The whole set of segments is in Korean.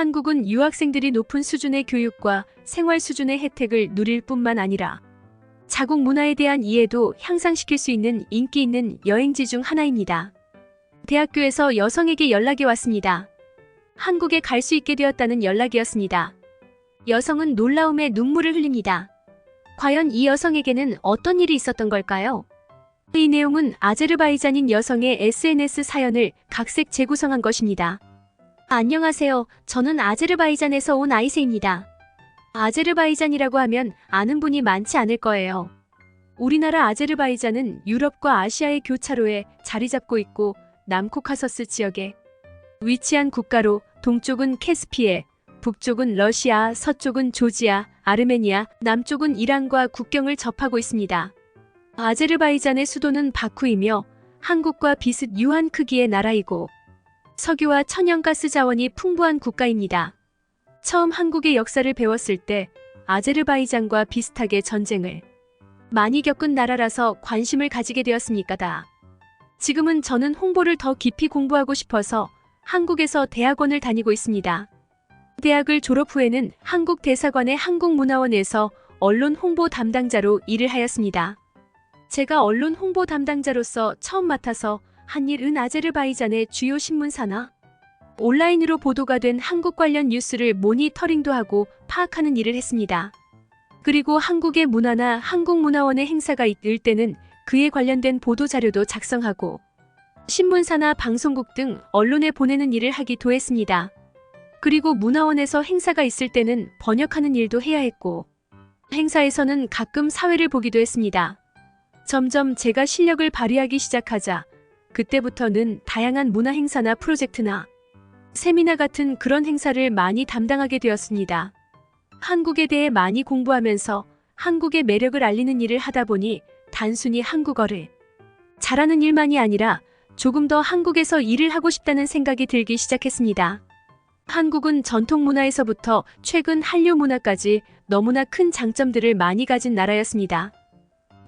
한국은 유학생들이 높은 수준의 교육과 생활 수준의 혜택을 누릴 뿐만 아니라 자국 문화에 대한 이해도 향상시킬 수 있는 인기 있는 여행지 중 하나입니다. 대학교에서 여성에게 연락이 왔습니다. 한국에 갈 수 있게 되었다는 연락이었습니다. 여성은 놀라움에 눈물을 흘립니다. 과연 이 여성에게는 어떤 일이 있었던 걸까요? 이 내용은 아제르바이잔인 여성의 SNS 사연을 각색 재구성한 것입니다. 안녕하세요. 저는 아제르바이잔에서 온 아이세입니다. 아제르바이잔이라고 하면 아는 분이 많지 않을 거예요. 우리나라 아제르바이잔은 유럽과 아시아의 교차로에 자리 잡고 있고 남코카서스 지역에 위치한 국가로 동쪽은 캐스피해, 북쪽은 러시아, 서쪽은 조지아, 아르메니아, 남쪽은 이란과 국경을 접하고 있습니다. 아제르바이잔의 수도는 바쿠이며 한국과 비슷 유한 크기의 나라이고 석유와 천연가스 자원이 풍부한 국가입니다. 처음 한국의 역사를 배웠을 때 아제르바이잔과 비슷하게 전쟁을 많이 겪은 나라라서 관심을 가지게 되었으니까다. 지금은 저는 홍보를 더 깊이 공부하고 싶어서 한국에서 대학원을 다니고 있습니다. 대학을 졸업 후에는 한국 대사관의 한국문화원에서 언론 홍보 담당자로 일을 하였습니다. 제가 언론 홍보 담당자로서 처음 맡아서 한 일은 아제르바이잔의 주요 신문사나 온라인으로 보도가 된 한국 관련 뉴스를 모니터링도 하고 파악하는 일을 했습니다. 그리고 한국의 문화나 한국문화원의 행사가 있을 때는 그에 관련된 보도자료도 작성하고 신문사나 방송국 등 언론에 보내는 일을 하기도 했습니다. 그리고 문화원에서 행사가 있을 때는 번역하는 일도 해야 했고 행사에서는 가끔 사회를 보기도 했습니다. 점점 제가 실력을 발휘하기 시작하자 그때부터는 다양한 문화 행사나 프로젝트나 세미나 같은 그런 행사를 많이 담당하게 되었습니다. 한국에 대해 많이 공부하면서 한국의 매력을 알리는 일을 하다 보니 단순히 한국어를 잘하는 일만이 아니라 조금 더 한국에서 일을 하고 싶다는 생각이 들기 시작했습니다. 한국은 전통 문화에서부터 최근 한류 문화까지 너무나 큰 장점들을 많이 가진 나라였습니다.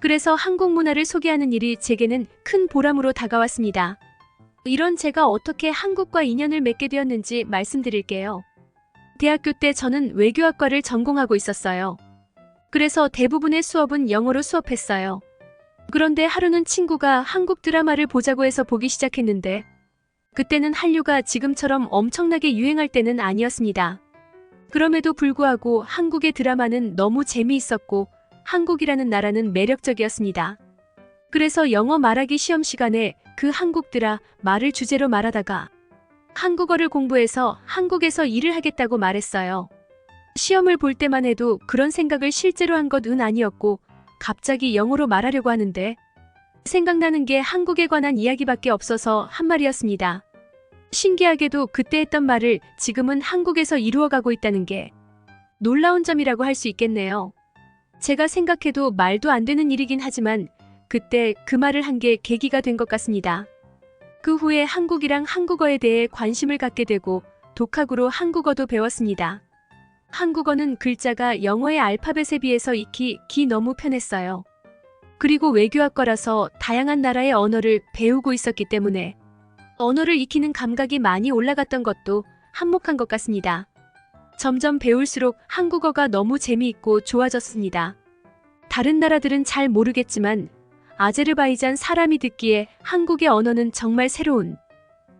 그래서 한국 문화를 소개하는 일이 제게는 큰 보람으로 다가왔습니다. 이런 제가 어떻게 한국과 인연을 맺게 되었는지 말씀드릴게요. 대학교 때 저는 외교학과를 전공하고 있었어요. 그래서 대부분의 수업은 영어로 수업했어요. 그런데 하루는 친구가 한국 드라마를 보자고 해서 보기 시작했는데 그때는 한류가 지금처럼 엄청나게 유행할 때는 아니었습니다. 그럼에도 불구하고 한국의 드라마는 너무 재미있었고 한국이라는 나라는 매력적이었습니다. 그래서 영어 말하기 시험 시간에 그 한국 드라 말을 주제로 말하다가 한국어를 공부해서 한국에서 일을 하겠다고 말했어요. 시험을 볼 때만 해도 그런 생각을 실제로 한 것은 아니었고 갑자기 영어로 말하려고 하는데 생각나는 게 한국에 관한 이야기밖에 없어서 한 말이었습니다. 신기하게도 그때 했던 말을 지금은 한국에서 이루어가고 있다는 게 놀라운 점이라고 할 수 있겠네요. 제가 생각해도 말도 안 되는 일이긴 하지만 그때 그 말을 한 게 계기가 된 것 같습니다. 그 후에 한국이랑 한국어에 대해 관심을 갖게 되고 독학으로 한국어도 배웠습니다. 한국어는 글자가 영어의 알파벳에 비해서 익히 너무 편했어요. 그리고 외교학과라서 다양한 나라의 언어를 배우고 있었기 때문에 언어를 익히는 감각이 많이 올라갔던 것도 한몫한 것 같습니다. 점점 배울수록 한국어가 너무 재미있고 좋아졌습니다. 다른 나라들은 잘 모르겠지만 아제르바이잔 사람이 듣기에 한국의 언어는 정말 새로운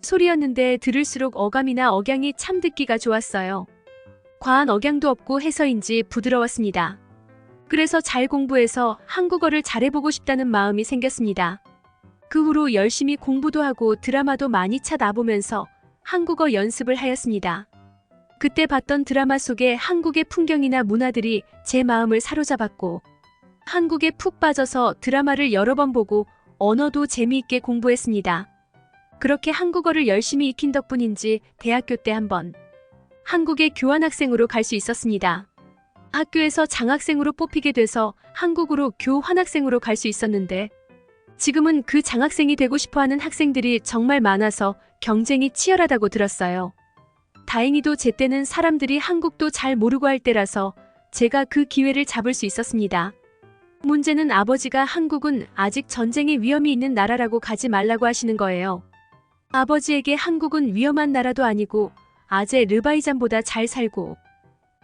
소리였는데 들을수록 어감이나 억양이 참 듣기가 좋았어요. 과한 억양도 없고 해서인지 부드러웠습니다. 그래서 잘 공부해서 한국어를 잘해보고 싶다는 마음이 생겼습니다. 그 후로 열심히 공부도 하고 드라마도 많이 찾아보면서 한국어 연습을 하였습니다. 그때 봤던 드라마 속의 한국의 풍경이나 문화들이 제 마음을 사로잡았고 한국에 푹 빠져서 드라마를 여러 번 보고 언어도 재미있게 공부했습니다. 그렇게 한국어를 열심히 익힌 덕분인지 대학교 때 한번 한국에 교환학생으로 갈 수 있었습니다. 학교에서 장학생으로 뽑히게 돼서 한국으로 교환학생으로 갈 수 있었는데 지금은 그 장학생이 되고 싶어하는 학생들이 정말 많아서 경쟁이 치열하다고 들었어요. 다행히도 제 때는 사람들이 한국도 잘 모르고 할 때라서 제가 그 기회를 잡을 수 있었습니다. 문제는 아버지가 한국은 아직 전쟁의 위험이 있는 나라라고 가지 말라고 하시는 거예요. 아버지에게 한국은 위험한 나라도 아니고 아제르바이잔보다 잘 살고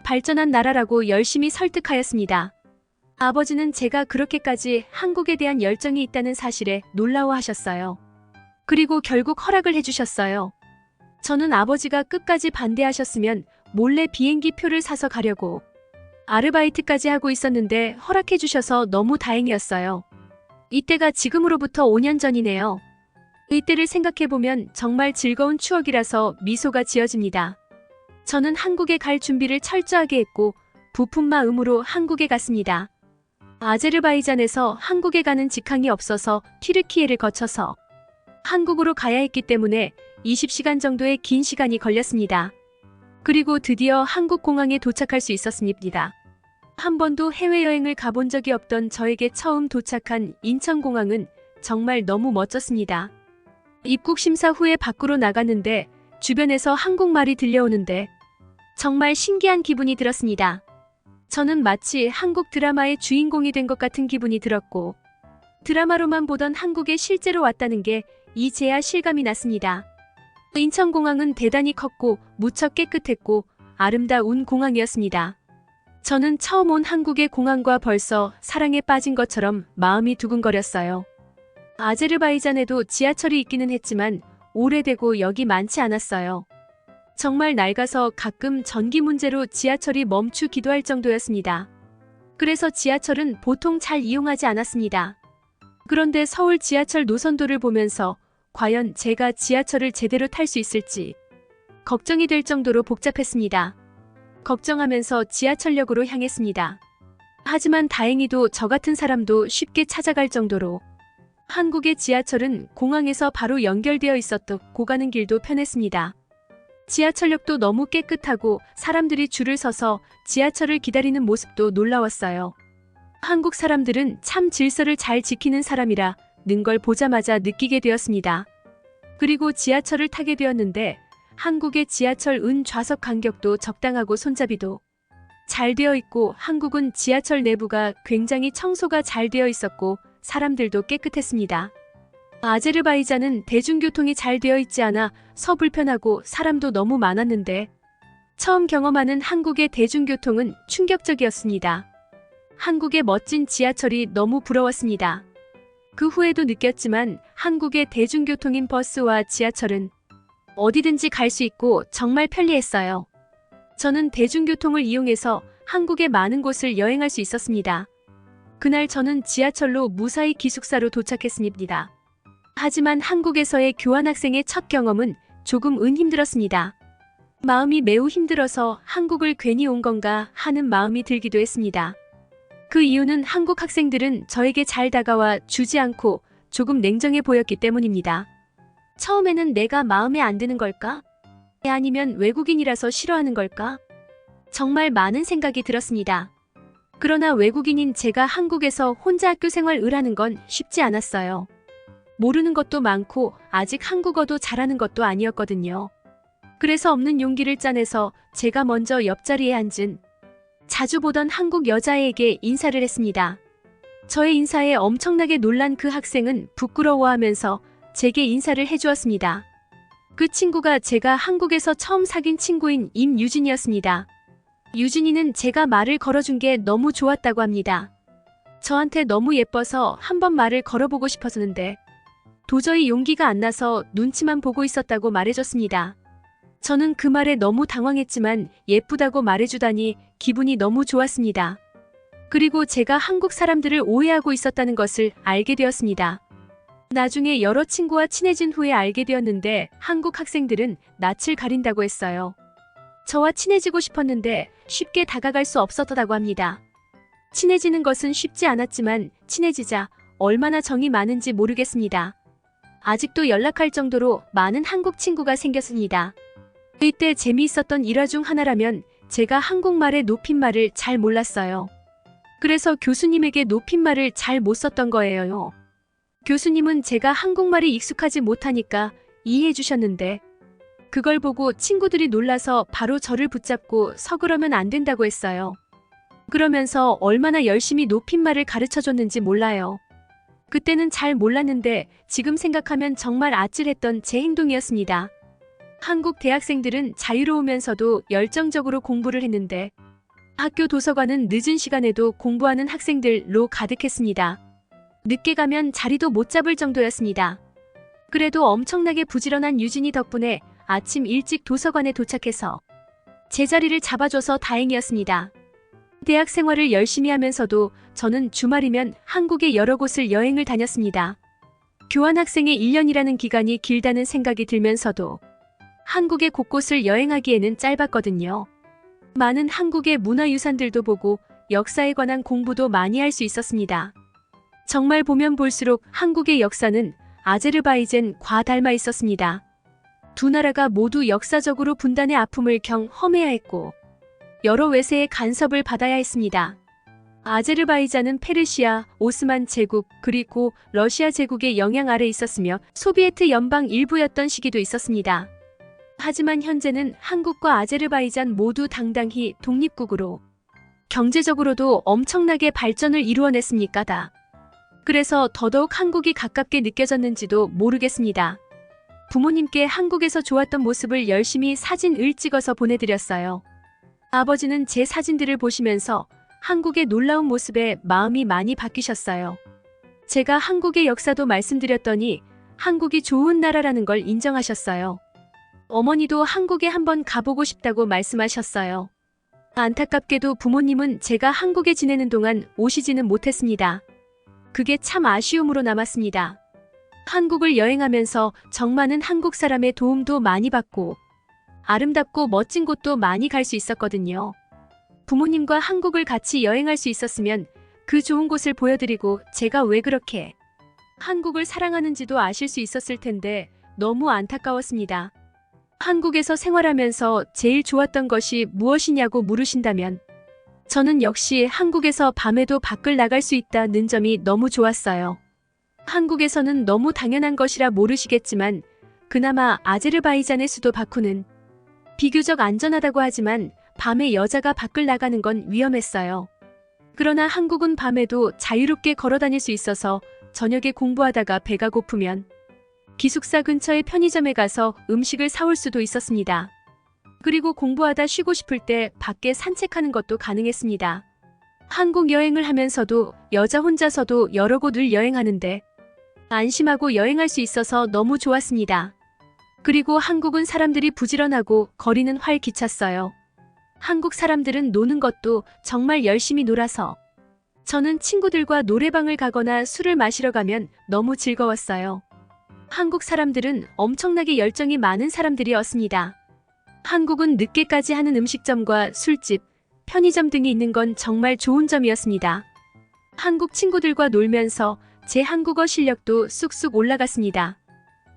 발전한 나라라고 열심히 설득하였습니다. 아버지는 제가 그렇게까지 한국에 대한 열정이 있다는 사실에 놀라워하셨어요. 그리고 결국 허락을 해주셨어요. 저는 아버지가 끝까지 반대하셨으면 몰래 비행기 표를 사서 가려고 아르바이트까지 하고 있었는데 허락해주셔서 너무 다행이었어요. 이때가 지금으로부터 5년 전이네요. 이때를 생각해보면 정말 즐거운 추억이라서 미소가 지어집니다. 저는 한국에 갈 준비를 철저하게 했고 부푼 마음으로 한국에 갔습니다. 아제르바이잔에서 한국에 가는 직항이 없어서 튀르키예를 거쳐서 한국으로 가야 했기 때문에 20시간 정도의 긴 시간이 걸렸습니다. 그리고 드디어 한국 공항에 도착할 수 있었습니다. 한 번도 해외여행을 가본 적이 없던 저에게 처음 도착한 인천공항은 정말 너무 멋졌습니다. 입국 심사 후에 밖으로 나갔는데 주변에서 한국말이 들려오는데 정말 신기한 기분이 들었습니다. 저는 마치 한국 드라마의 주인공이 된 것 같은 기분이 들었고 드라마로만 보던 한국에 실제로 왔다는 게 이제야 실감이 났습니다. 인천공항은 대단히 컸고 무척 깨끗했고 아름다운 공항이었습니다. 저는 처음 온 한국의 공항과 벌써 사랑에 빠진 것처럼 마음이 두근거렸어요. 아제르바이잔에도 지하철이 있기는 했지만 오래되고 역이 많지 않았어요. 정말 낡아서 가끔 전기 문제로 지하철이 멈추기도 할 정도였습니다. 그래서 지하철은 보통 잘 이용하지 않았습니다. 그런데 서울 지하철 노선도를 보면서 과연 제가 지하철을 제대로 탈 수 있을지 걱정이 될 정도로 복잡했습니다. 걱정하면서 지하철역으로 향했습니다. 하지만 다행히도 저 같은 사람도 쉽게 찾아갈 정도로 한국의 지하철은 공항에서 바로 연결되어 있었고 가는 길도 편했습니다. 지하철역도 너무 깨끗하고 사람들이 줄을 서서 지하철을 기다리는 모습도 놀라웠어요. 한국 사람들은 참 질서를 잘 지키는 사람이라 는 걸 보자마자 느끼게 되었습니다. 그리고 지하철을 타게 되었는데 한국의 지하철 좌석 간격도 적당하고 손잡이도 잘 되어 있고 한국은 지하철 내부가 굉장히 청소가 잘 되어 있었고 사람들도 깨끗했습니다. 아제르바이잔은 대중교통이 잘 되어 있지 않아 서불편하고 사람도 너무 많았는데 처음 경험하는 한국의 대중교통은 충격적이었습니다. 한국의 멋진 지하철이 너무 부러웠습니다. 그 후에도 느꼈지만 한국의 대중교통인 버스와 지하철은 어디든지 갈 수 있고 정말 편리했어요. 저는 대중교통을 이용해서 한국의 많은 곳을 여행할 수 있었습니다. 그날 저는 지하철로 무사히 기숙사로 도착했습니다. 하지만 한국에서의 교환학생의 첫 경험은 조금은 힘들었습니다. 마음이 매우 힘들어서 한국을 괜히 온 건가 하는 마음이 들기도 했습니다. 그 이유는 한국 학생들은 저에게 잘 다가와 주지 않고 조금 냉정해 보였기 때문입니다. 처음에는 내가 마음에 안 드는 걸까? 아니면 외국인이라서 싫어하는 걸까? 정말 많은 생각이 들었습니다. 그러나 외국인인 제가 한국에서 혼자 학교 생활을 하는 건 쉽지 않았어요. 모르는 것도 많고 아직 한국어도 잘하는 것도 아니었거든요. 그래서 없는 용기를 짜내서 제가 먼저 옆자리에 앉은 자주 보던 한국 여자애에게 인사를 했습니다. 저의 인사에 엄청나게 놀란 그 학생은 부끄러워하면서 제게 인사를 해주었습니다. 그 친구가 제가 한국에서 처음 사귄 친구인 임유진이었습니다. 유진이는 제가 말을 걸어준 게 너무 좋았다고 합니다. 저한테 너무 예뻐서 한번 말을 걸어보고 싶었는데 도저히 용기가 안 나서 눈치만 보고 있었다고 말해줬습니다. 저는 그 말에 너무 당황했지만 예쁘다고 말해주다니 기분이 너무 좋았습니다. 그리고 제가 한국 사람들을 오해하고 있었다는 것을 알게 되었습니다. 나중에 여러 친구와 친해진 후에 알게 되었는데 한국 학생들은 낯을 가린다고 했어요. 저와 친해지고 싶었는데 쉽게 다가갈 수 없었다고 합니다. 친해지는 것은 쉽지 않았지만 친해지자 얼마나 정이 많은지 모르겠습니다. 아직도 연락할 정도로 많은 한국 친구가 생겼습니다. 이때 재미있었던 일화 중 하나라면 제가 한국말의 높임말을 잘 몰랐어요. 그래서 교수님에게 높임말을 잘 못 썼던 거예요. 교수님은 제가 한국말이 익숙하지 못하니까 이해해 주셨는데 그걸 보고 친구들이 놀라서 바로 저를 붙잡고 서그러면 안 된다고 했어요. 그러면서 얼마나 열심히 높임말을 가르쳐줬는지 몰라요. 그때는 잘 몰랐는데 지금 생각하면 정말 아찔했던 제 행동이었습니다. 한국 대학생들은 자유로우면서도 열정적으로 공부를 했는데 학교 도서관은 늦은 시간에도 공부하는 학생들로 가득했습니다. 늦게 가면 자리도 못 잡을 정도였습니다. 그래도 엄청나게 부지런한 유진이 덕분에 아침 일찍 도서관에 도착해서 제 자리를 잡아줘서 다행이었습니다. 대학 생활을 열심히 하면서도 저는 주말이면 한국의 여러 곳을 여행을 다녔습니다. 교환학생의 1년이라는 기간이 길다는 생각이 들면서도 한국의 곳곳을 여행하기에는 짧았거든요. 많은 한국의 문화유산들도 보고 역사에 관한 공부도 많이 할 수 있었습니다. 정말 보면 볼수록 한국의 역사는 아제르바이잔과 닮아 있었습니다. 두 나라가 모두 역사적으로 분단의 아픔을 경험해야 했고 여러 외세의 간섭을 받아야 했습니다. 아제르바이잔은 페르시아, 오스만 제국, 그리고 러시아 제국의 영향 아래 있었으며 소비에트 연방 일부였던 시기도 있었습니다. 하지만 현재는 한국과 아제르바이잔 모두 당당히 독립국으로 경제적으로도 엄청나게 발전을 이루어냈으니까다. 그래서 더더욱 한국이 가깝게 느껴졌는지도 모르겠습니다. 부모님께 한국에서 좋았던 모습을 열심히 사진을 찍어서 보내드렸어요. 아버지는 제 사진들을 보시면서 한국의 놀라운 모습에 마음이 많이 바뀌셨어요. 제가 한국의 역사도 말씀드렸더니 한국이 좋은 나라라는 걸 인정하셨어요. 어머니도 한국에 한번 가보고 싶다고 말씀하셨어요. 안타깝게도 부모님은 제가 한국에 지내는 동안 오시지는 못했습니다. 그게 참 아쉬움으로 남았습니다. 한국을 여행하면서 정많은 한국 사람의 도움도 많이 받고 아름답고 멋진 곳도 많이 갈 수 있었거든요. 부모님과 한국을 같이 여행할 수 있었으면 그 좋은 곳을 보여드리고 제가 왜 그렇게 한국을 사랑하는지도 아실 수 있었을 텐데 너무 안타까웠습니다. 한국에서 생활하면서 제일 좋았던 것이 무엇이냐고 물으신다면 저는 역시 한국에서 밤에도 밖을 나갈 수 있다는 점이 너무 좋았어요. 한국에서는 너무 당연한 것이라 모르시겠지만 그나마 아제르바이잔의 수도 바쿠는 비교적 안전하다고 하지만 밤에 여자가 밖을 나가는 건 위험했어요. 그러나 한국은 밤에도 자유롭게 걸어 다닐 수 있어서 저녁에 공부하다가 배가 고프면 기숙사 근처의 편의점에 가서 음식을 사올 수도 있었습니다. 그리고 공부하다 쉬고 싶을 때 밖에 산책하는 것도 가능했습니다. 한국 여행을 하면서도 여자 혼자서도 여러 곳을 여행하는데 안심하고 여행할 수 있어서 너무 좋았습니다. 그리고 한국은 사람들이 부지런하고 거리는 활기찼어요. 한국 사람들은 노는 것도 정말 열심히 놀아서 저는 친구들과 노래방을 가거나 술을 마시러 가면 너무 즐거웠어요. 한국 사람들은 엄청나게 열정이 많은 사람들이었습니다. 한국은 늦게까지 하는 음식점과 술집, 편의점 등이 있는 건 정말 좋은 점이었습니다. 한국 친구들과 놀면서 제 한국어 실력도 쑥쑥 올라갔습니다.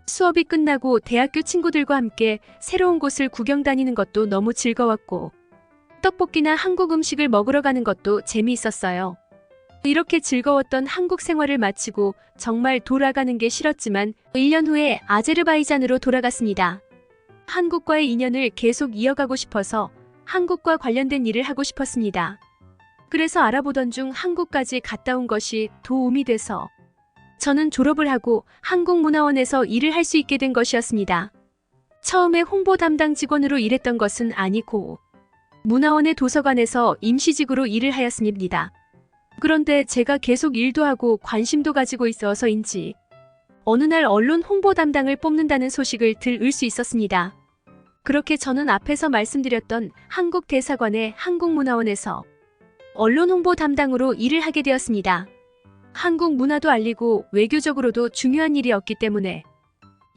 수업이 끝나고 대학교 친구들과 함께 새로운 곳을 구경 다니는 것도 너무 즐거웠고 떡볶이나 한국 음식을 먹으러 가는 것도 재미있었어요. 이렇게 즐거웠던 한국 생활을 마치고 정말 돌아가는 게 싫었지만 1년 후에 아제르바이잔으로 돌아갔습니다. 한국과의 인연을 계속 이어가고 싶어서 한국과 관련된 일을 하고 싶었습니다. 그래서 알아보던 중 한국까지 갔다 온 것이 도움이 돼서 저는 졸업을 하고 한국문화원에서 일을 할 수 있게 된 것이었습니다. 처음에 홍보 담당 직원으로 일했던 것은 아니고 문화원의 도서관에서 임시직으로 일을 하였습니다. 그런데 제가 계속 일도 하고 관심도 가지고 있어서인지 어느 날 언론 홍보 담당을 뽑는다는 소식을 들을 수 있었습니다. 그렇게 저는 앞에서 말씀드렸던 한국 대사관의 한국문화원에서 언론 홍보 담당으로 일을 하게 되었습니다. 한국 문화도 알리고 외교적으로도 중요한 일이었기 때문에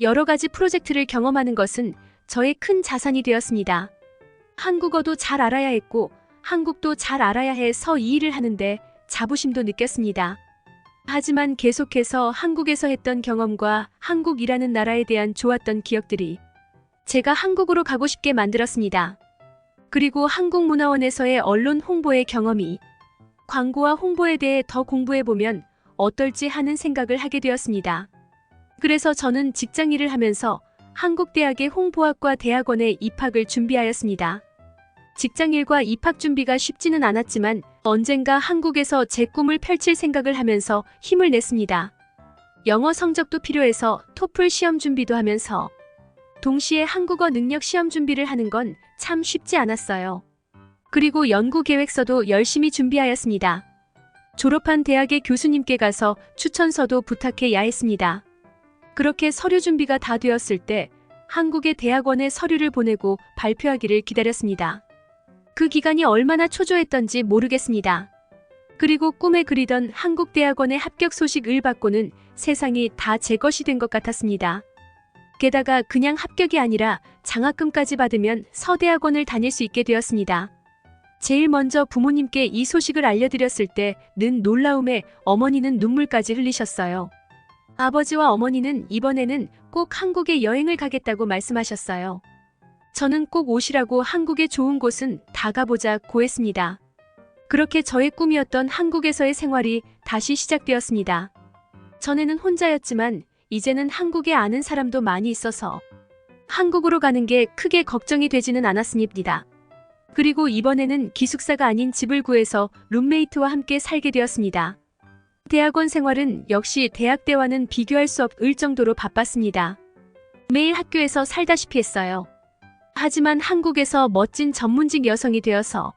여러 가지 프로젝트를 경험하는 것은 저의 큰 자산이 되었습니다. 한국어도 잘 알아야 했고 한국도 잘 알아야 해서 이 일을 하는데 자부심도 느꼈습니다. 하지만 계속해서 한국에서 했던 경험과 한국이라는 나라에 대한 좋았던 기억들이 제가 한국으로 가고 싶게 만들었습니다. 그리고 한국문화원에서의 언론 홍보의 경험이 광고와 홍보에 대해 더 공부해보면 어떨지 하는 생각을 하게 되었습니다. 그래서 저는 직장 일을 하면서 한국대학의 홍보학과 대학원에 입학을 준비하였습니다. 직장일과 입학 준비가 쉽지는 않았지만 언젠가 한국에서 제 꿈을 펼칠 생각을 하면서 힘을 냈습니다. 영어 성적도 필요해서 토플 시험 준비도 하면서 동시에 한국어 능력 시험 준비를 하는 건 참 쉽지 않았어요. 그리고 연구 계획서도 열심히 준비하였습니다. 졸업한 대학의 교수님께 가서 추천서도 부탁해야 했습니다. 그렇게 서류 준비가 다 되었을 때 한국의 대학원에 서류를 보내고 발표하기를 기다렸습니다. 그 기간이 얼마나 초조했던지 모르겠습니다. 그리고 꿈에 그리던 한국 대학원의 합격 소식을 받고는 세상이 다 제 것이 된 것 같았습니다. 게다가 그냥 합격이 아니라 장학금까지 받으면 서대학원을 다닐 수 있게 되었습니다. 제일 먼저 부모님께 이 소식을 알려드렸을 때는 놀라움에 어머니는 눈물까지 흘리셨어요. 아버지와 어머니는 이번에는 꼭 한국에 여행을 가겠다고 말씀하셨어요. 저는 꼭 오시라고 한국의 좋은 곳은 다 가보자고 했습니다. 그렇게 저의 꿈이었던 한국에서의 생활이 다시 시작되었습니다. 전에는 혼자였지만 이제는 한국에 아는 사람도 많이 있어서 한국으로 가는 게 크게 걱정이 되지는 않았습니다. 그리고 이번에는 기숙사가 아닌 집을 구해서 룸메이트와 함께 살게 되었습니다. 대학원 생활은 역시 대학 때와는 비교할 수 없을 정도로 바빴습니다. 매일 학교에서 살다시피 했어요. 하지만 한국에서 멋진 전문직 여성이 되어서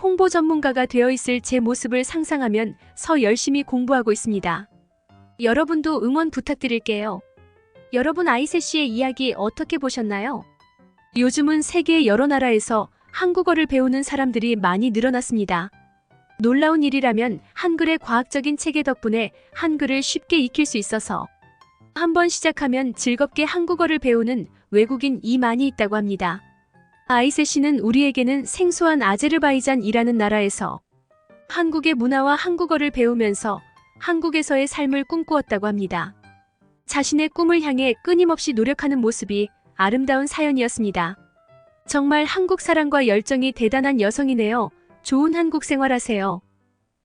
홍보 전문가가 되어 있을 제 모습을 상상하면 열심히 공부하고 있습니다. 여러분도 응원 부탁드릴게요. 여러분 아이세 씨의 이야기 어떻게 보셨나요? 요즘은 세계 여러 나라에서 한국어를 배우는 사람들이 많이 늘어났습니다. 놀라운 일이라면 한글의 과학적인 체계 덕분에 한글을 쉽게 익힐 수 있어서 한번 시작하면 즐겁게 한국어를 배우는 외국인이 많이 있다고 합니다. 아이세 씨는 우리에게는 생소한 아제르바이잔이라는 나라에서 한국의 문화와 한국어를 배우면서 한국에서의 삶을 꿈꾸었다고 합니다. 자신의 꿈을 향해 끊임없이 노력하는 모습이 아름다운 사연이었습니다. 정말 한국 사랑과 열정이 대단한 여성이네요. 좋은 한국 생활하세요.